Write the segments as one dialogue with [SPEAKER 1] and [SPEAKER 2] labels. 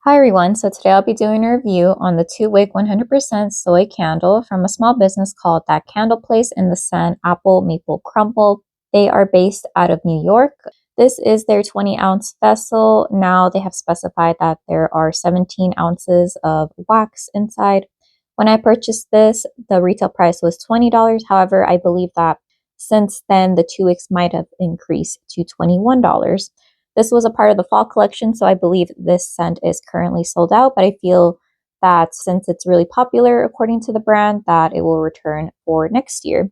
[SPEAKER 1] Hi everyone, so today I'll be doing a review on the 2-wick 100% soy candle from a small business called That Candle Place in the scent Apple Maple Crumble. They are based out of New York. This is their 20-ounce vessel. Now they have specified that there are 17 ounces of wax inside. When I purchased this, the retail price was $20. However, I believe that since then the 2 wicks might have increased to $21. This was a part of the fall collection, so I believe this scent is currently sold out, but I feel that since it's really popular according to the brand, that it will return for next year.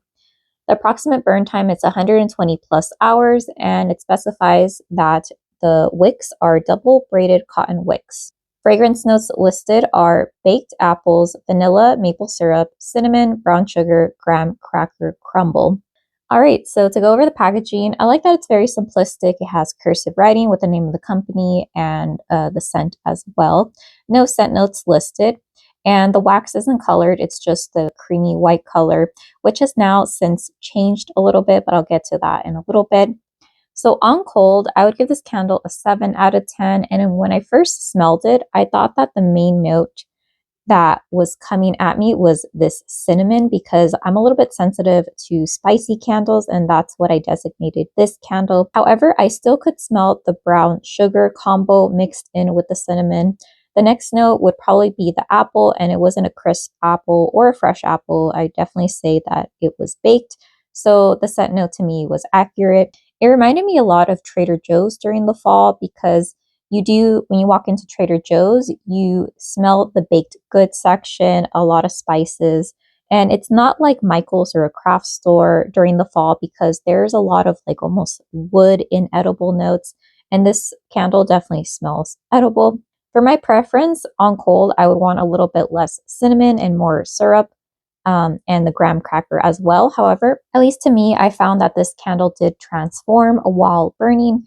[SPEAKER 1] The approximate burn time is 120 plus hours, and it specifies that the wicks are double braided cotton wicks. Fragrance notes listed are baked apples, vanilla, maple syrup, cinnamon, brown sugar, graham cracker crumble. All right, so to go over the packaging, I like that it's very simplistic. It has cursive writing with the name of the company and the scent as well. No scent notes listed. And the wax isn't colored, it's just the creamy white color, which has now since changed a little bit, but I'll get to that in a little bit. So on cold, I would give this candle a 7 out of 10. And when I first smelled it, I thought that the main note that was coming at me was this cinnamon, because I'm a little bit sensitive to spicy candles, and that's what I designated this candle. However, I still could smell the brown sugar combo mixed in with the cinnamon. The next note would probably be the apple, and it wasn't a crisp apple or a fresh apple. I definitely say that it was baked. So the scent note to me was accurate. It reminded me a lot of Trader Joe's during the fall, because when you walk into Trader Joe's, you smell the baked goods section, a lot of spices, and it's not like Michael's or a craft store during the fall, because there's a lot of like almost wood inedible notes, and this candle definitely smells edible. For my preference on cold, I would want a little bit less cinnamon and more syrup, and the graham cracker as well. However, at least to me, I found that this candle did transform while burning.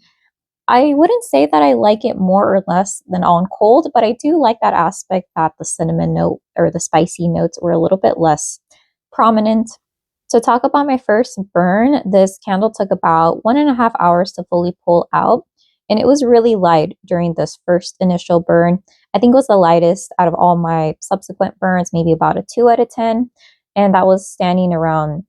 [SPEAKER 1] I wouldn't say that I like it more or less than on cold, but I do like that aspect that the cinnamon note or the spicy notes were a little bit less prominent. To talk about my first burn, this candle took about 1.5 hours to fully pull out, and it was really light during this first initial burn. I think it was the lightest out of all my subsequent burns, maybe about a 2 out of 10, and that was standing around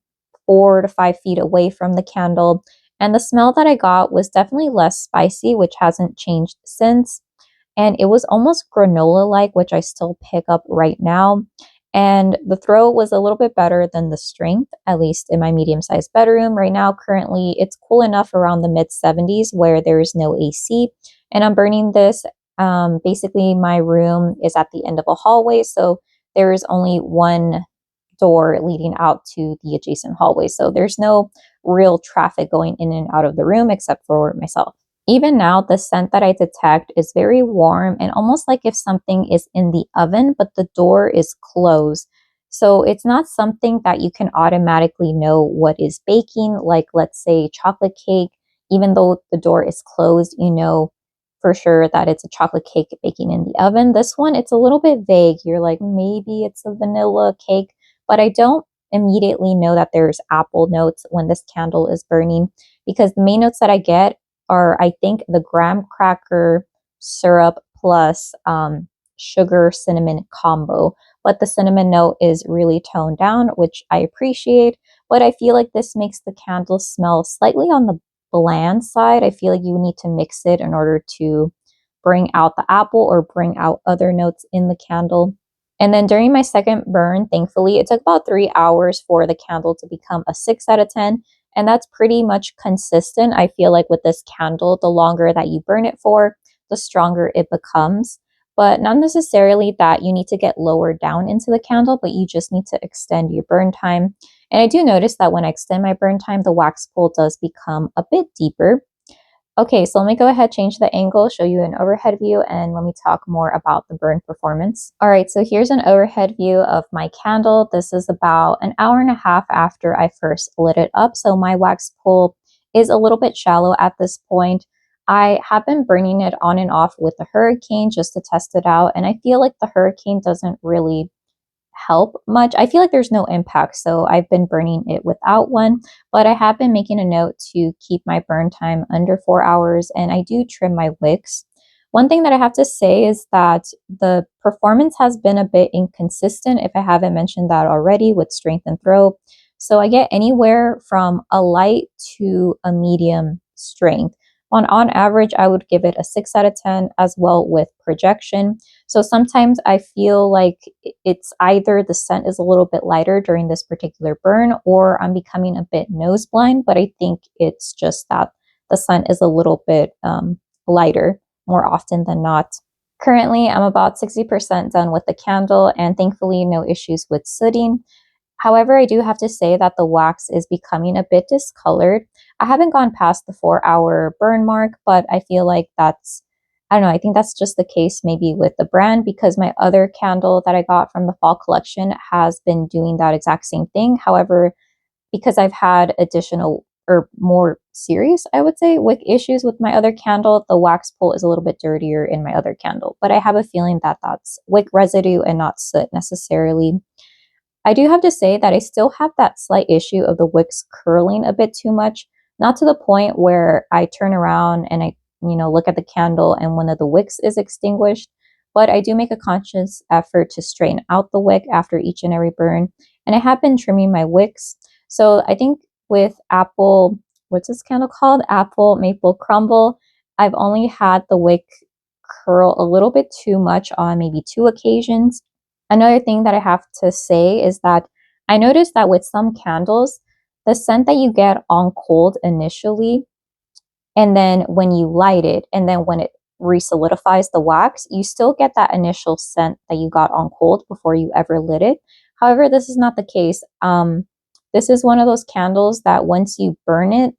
[SPEAKER 1] 4 to 5 feet away from the candle. And the smell that I got was definitely less spicy, which hasn't changed since. And it was almost granola-like, which I still pick up right now. And the throw was a little bit better than the strength, at least in my medium-sized bedroom. Right now, currently, it's cool enough around the mid-70s where there is no AC. And I'm burning this. Basically, my room is at the end of a hallway, so there is only one door leading out to the adjacent hallway. So there's no real traffic going in and out of the room except for myself. Even now, the scent that I detect is very warm and almost like if something is in the oven, but the door is closed. So it's not something that you can automatically know what is baking, like let's say chocolate cake. Even though the door is closed, you know for sure that it's a chocolate cake baking in the oven. This one, it's a little bit vague. You're like, maybe it's a vanilla cake, but I don't immediately know that there's apple notes when this candle is burning, because the main notes that I get are, I think, the graham cracker syrup plus sugar cinnamon combo. But the cinnamon note is really toned down, which I appreciate. But I feel like this makes the candle smell slightly on the bland side. I feel like you need to mix it in order to bring out the apple or bring out other notes in the candle. And then during my second burn, thankfully, it took about 3 hours for the candle to become a 6 out of 10. And that's pretty much consistent. I feel like with this candle, the longer that you burn it for, the stronger it becomes. But not necessarily that you need to get lower down into the candle, but you just need to extend your burn time. And I do notice that when I extend my burn time, the wax pull does become a bit deeper. Okay, so let me go ahead, change the angle, show you an overhead view, and let me talk more about the burn performance. All right, so here's an overhead view of my candle. This is about an hour and a half after I first lit it up, so my wax pull is a little bit shallow at this point. I have been burning it on and off with the hurricane just to test it out, and I feel like the hurricane doesn't really help much. I feel like there's no impact, so I've been burning it without one, but I have been making a note to keep my burn time under 4 hours, and I do trim my wicks. One thing that I have to say is that the performance has been a bit inconsistent, if I haven't mentioned that already, with strength and throw. So I get anywhere from a light to a medium strength. On average, I would give it a 6 out of 10 as well with projection. So sometimes I feel like it's either the scent is a little bit lighter during this particular burn or I'm becoming a bit nose blind, but I think it's just that the scent is a little bit lighter more often than not. Currently, I'm about 60% done with the candle and thankfully no issues with sooting. However, I do have to say that the wax is becoming a bit discolored. I haven't gone past the 4-hour burn mark, but I feel like I don't know, I think that's just the case maybe with the brand because my other candle that I got from the fall collection has been doing that exact same thing. However, because I've had additional or more serious, I would say, wick issues with my other candle, the wax pull is a little bit dirtier in my other candle. But I have a feeling that that's wick residue and not soot necessarily. I do have to say that I still have that slight issue of the wicks curling a bit too much, not to the point where I turn around and I, look at the candle and one of the wicks is extinguished, but I do make a conscious effort to straighten out the wick after each and every burn. And I have been trimming my wicks. So I think with what's this candle called? Apple Maple Crumble, I've only had the wick curl a little bit too much on maybe 2 occasions. Another thing that I have to say is that I noticed that with some candles, the scent that you get on cold initially, and then when you light it, and then when it resolidifies the wax, you still get that initial scent that you got on cold before you ever lit it. However, this is not the case. This is one of those candles that once you burn it,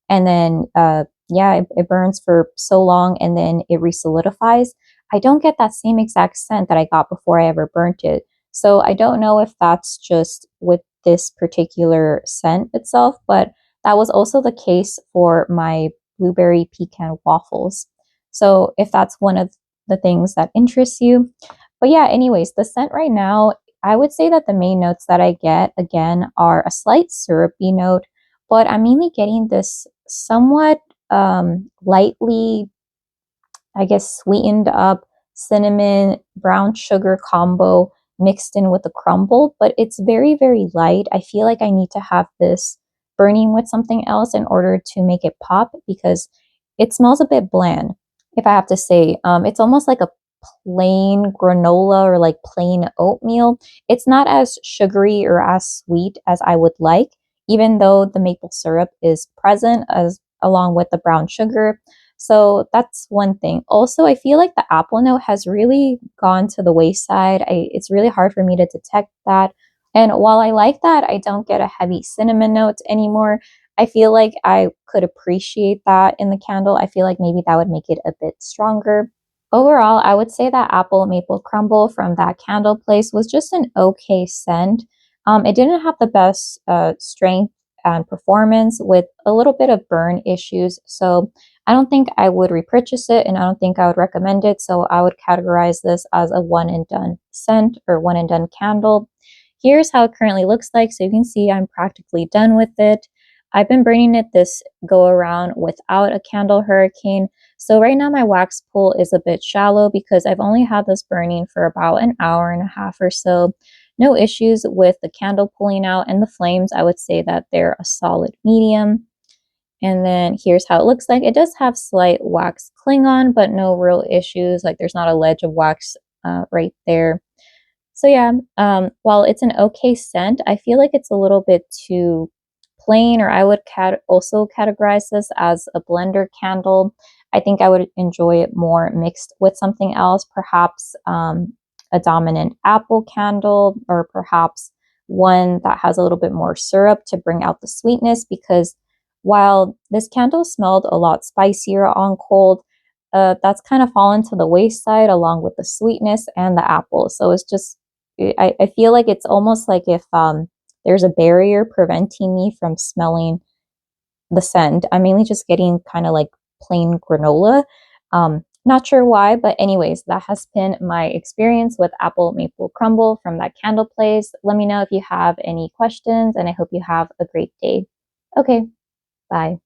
[SPEAKER 1] and then it burns for so long and then it resolidifies, I don't get that same exact scent that I got before I ever burnt it. So I don't know if that's just with this particular scent itself, but that was also the case for my blueberry pecan waffles. So if that's one of the things that interests you. But yeah, anyways, the scent right now, I would say that the main notes that I get again are a slight syrupy note, but I'm mainly getting this somewhat lightly, I guess, sweetened up cinnamon brown sugar combo mixed in with the crumble, but it's very, very light. I feel like I need to have this burning with something else in order to make it pop because it smells a bit bland, if I have to say. It's almost like a plain granola or like plain oatmeal. It's not as sugary or as sweet as I would like, even though the maple syrup is present as along with the brown sugar. So that's one thing. Also, I feel like the apple note has really gone to the wayside. It's really hard for me to detect that. And while I like that, I don't get a heavy cinnamon note anymore. I feel like I could appreciate that in the candle. I feel like maybe that would make it a bit stronger. Overall, I would say that Apple Maple Crumble from That Candle Place was just an okay scent. It didn't have the best strength and performance with a little bit of burn issues. So I don't think I would repurchase it and I don't think I would recommend it. So I would categorize this as a one and done scent or one and done candle. Here's how it currently looks like. So you can see I'm practically done with it. I've been burning it this go around without a candle hurricane. So right now my wax pull is a bit shallow because I've only had this burning for about an hour and a half or so. No issues with the candle pulling out, and the flames, I would say that they're a solid medium. And then here's how it looks like. It does have slight wax cling on, but no real issues. Like there's not a ledge of wax right there. So yeah, while it's an okay scent, I feel like it's a little bit too plain, or I would also categorize this as a blender candle. I think I would enjoy it more mixed with something else, perhaps a dominant apple candle, or perhaps one that has a little bit more syrup to bring out the sweetness, because while this candle smelled a lot spicier on cold, that's kind of fallen to the wayside along with the sweetness and the apple. So it's just, I feel like it's almost like if there's a barrier preventing me from smelling the scent. I'm mainly just getting kind of like plain granola. Not sure why, but anyways, that has been my experience with Apple Maple Crumble from That Candle Place. Let me know if you have any questions, and I hope you have a great day. Okay, bye.